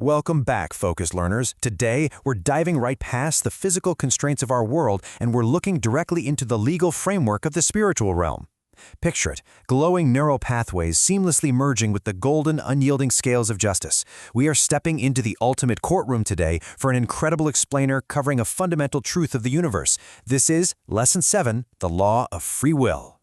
Welcome back, focused learners. Today, we're diving right past the physical constraints of our world and we're looking directly into the legal framework of the spiritual realm. Picture it, glowing neural pathways seamlessly merging with the golden, unyielding scales of justice. We are stepping into the ultimate courtroom today for an incredible explainer covering a fundamental truth of the universe. This is Lesson 7, The Law of Free Will.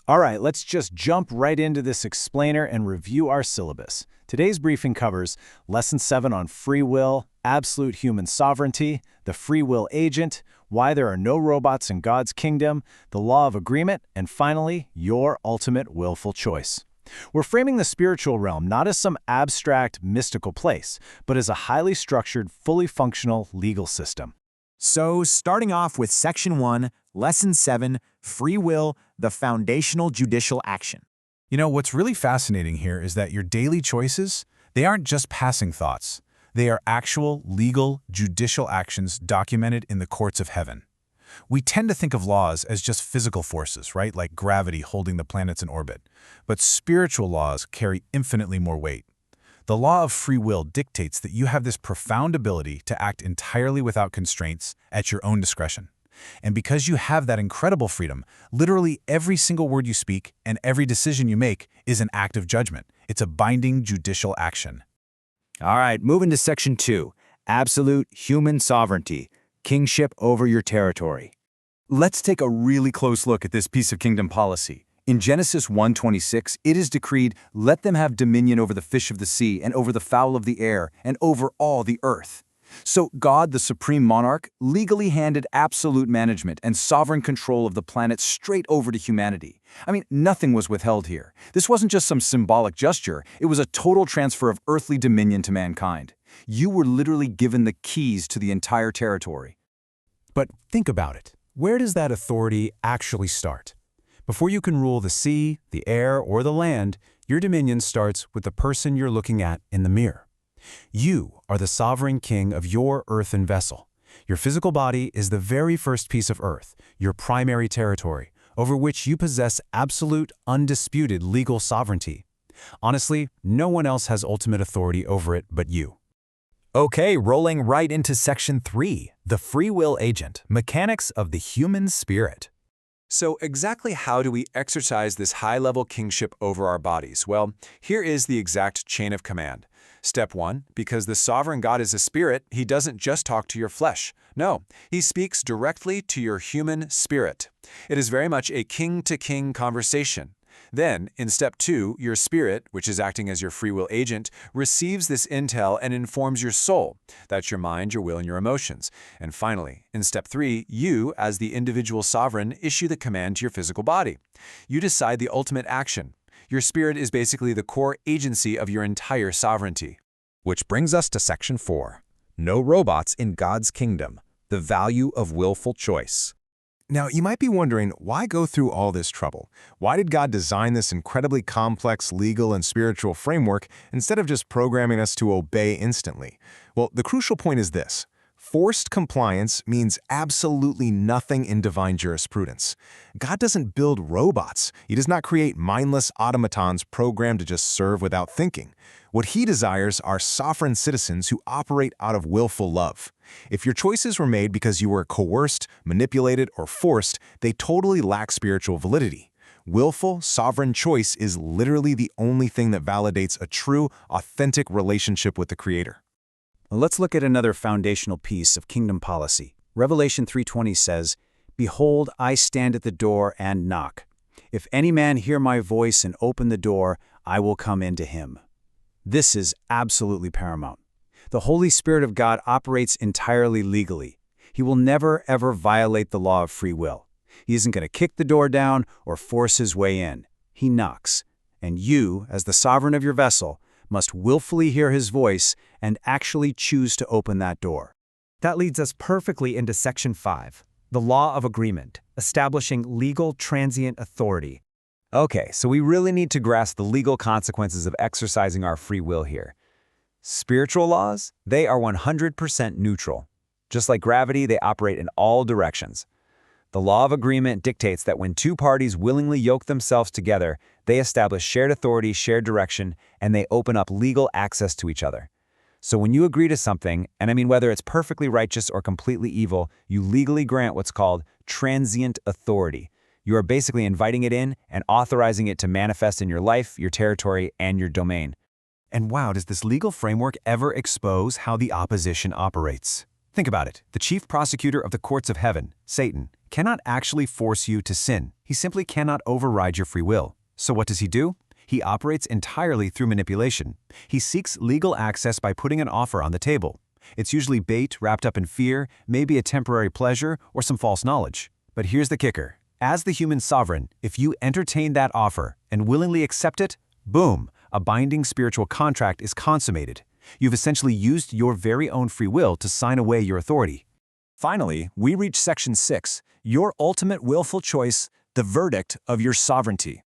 All right, let's just jump right into this explainer and review our syllabus. Today's briefing covers Lesson 7 on free will, absolute human sovereignty, the free will agent, why there are no robots in God's kingdom, the law of agreement, and finally, your ultimate willful choice. We're framing the spiritual realm not as some abstract, mystical place, but as a highly structured, fully functional legal system. So, starting off with Section 1, Lesson 7, Free Will, the Foundational Judicial Action. You know, what's really fascinating here is that your daily choices, they aren't just passing thoughts. They are actual, legal, judicial actions documented in the courts of heaven. We tend to think of laws as just physical forces, right? Like gravity holding the planets in orbit. But spiritual laws carry infinitely more weight. The law of free will dictates that you have this profound ability to act entirely without constraints at your own discretion. And because you have that incredible freedom, literally every single word you speak and every decision you make is an act of judgment. It's a binding judicial action. All right, moving to Section 2, Absolute Human Sovereignty, Kingship over your territory. Let's take a really close look at this piece of kingdom policy. In Genesis 1:26, it is decreed, "Let them have dominion over the fish of the sea and over the fowl of the air and over all the earth." So God, the Supreme Monarch, legally handed absolute management and sovereign control of the planet straight over to humanity. I mean, nothing was withheld here. This wasn't just some symbolic gesture, it was a total transfer of earthly dominion to mankind. You were literally given the keys to the entire territory. But think about it. Where does that authority actually start? Before you can rule the sea, the air, or the land, your dominion starts with the person you're looking at in the mirror. You are the sovereign king of your earthen vessel. Your physical body is the very first piece of earth, your primary territory, over which you possess absolute, undisputed legal sovereignty. Honestly, no one else has ultimate authority over it but you. Okay, rolling right into Section 3, the free will agent, mechanics of the human spirit. So exactly how do we exercise this high-level kingship over our bodies? Well, here is the exact chain of command. Step 1, because the sovereign God is a spirit, he doesn't just talk to your flesh. No, he speaks directly to your human spirit. It is very much a king-to-king conversation. Then, in Step 2, your spirit, which is acting as your free will agent, receives this intel and informs your soul. That's your mind, your will, and your emotions. And finally, in Step 3, you, as the individual sovereign, issue the command to your physical body. You decide the ultimate action. Your spirit is basically the core agency of your entire sovereignty. Which brings us to Section 4, No Robots in God's Kingdom, the Value of Willful Choice. Now, you might be wondering, why go through all this trouble? Why did God design this incredibly complex legal and spiritual framework instead of just programming us to obey instantly? Well, the crucial point is this. Forced compliance means absolutely nothing in divine jurisprudence. God doesn't build robots. He does not create mindless automatons programmed to just serve without thinking. What he desires are sovereign citizens who operate out of willful love. If your choices were made because you were coerced, manipulated, or forced, they totally lack spiritual validity. Willful, sovereign choice is literally the only thing that validates a true, authentic relationship with the Creator. Let's look at another foundational piece of kingdom policy. Revelation 3:20 says, "Behold, I stand at the door and knock. If any man hear my voice and open the door, I will come into him." This is absolutely paramount. The Holy Spirit of God operates entirely legally. He will never, ever violate the law of free will. He isn't going to kick the door down or force his way in. He knocks. And you, as the sovereign of your vessel, must willfully hear his voice and actually choose to open that door. That leads us perfectly into Section 5, the Law of Agreement, establishing legal transient authority. Okay, so we really need to grasp the legal consequences of exercising our free will here. Spiritual laws, they are 100% neutral. Just like gravity, they operate in all directions. The law of agreement dictates that when two parties willingly yoke themselves together, they establish shared authority, shared direction, and they open up legal access to each other. So when you agree to something, and I mean whether it's perfectly righteous or completely evil, you legally grant what's called transient authority. You are basically inviting it in and authorizing it to manifest in your life, your territory, and your domain. And wow, does this legal framework ever expose how the opposition operates? Think about it. The Chief Prosecutor of the courts of heaven, Satan, cannot actually force you to sin. He simply cannot override your free will. So what does he do? He operates entirely through manipulation. He seeks legal access by putting an offer on the table. It's usually bait wrapped up in fear, maybe a temporary pleasure, or some false knowledge. But here's the kicker. As the human sovereign, if you entertain that offer and willingly accept it, boom, a binding spiritual contract is consummated. You've essentially used your very own free will to sign away your authority. Finally, we reach Section 6, your ultimate willful choice, the verdict of your sovereignty.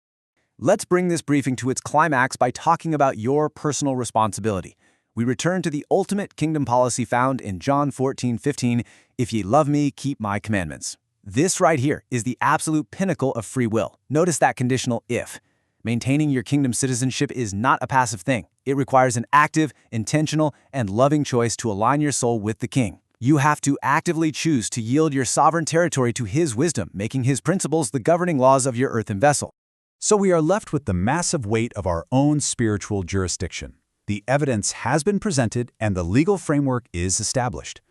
Let's bring this briefing to its climax by talking about your personal responsibility. We return to the ultimate kingdom policy found in John 14:15, "If ye love me, keep my commandments." This right here is the absolute pinnacle of free will. Notice that conditional if. Maintaining your kingdom citizenship is not a passive thing. It requires an active, intentional, and loving choice to align your soul with the king. You have to actively choose to yield your sovereign territory to his wisdom, making his principles the governing laws of your earthen vessel. So we are left with the massive weight of our own spiritual jurisdiction. The evidence has been presented and the legal framework is established.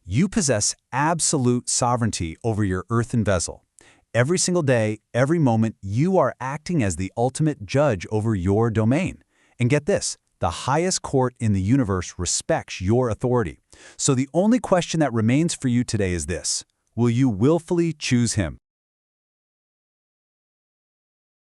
You possess absolute sovereignty over your earthen vessel. Every single day, every moment, you are acting as the ultimate judge over your domain. And get this, the highest court in the universe respects your authority. So the only question that remains for you today is this: will you willfully choose him?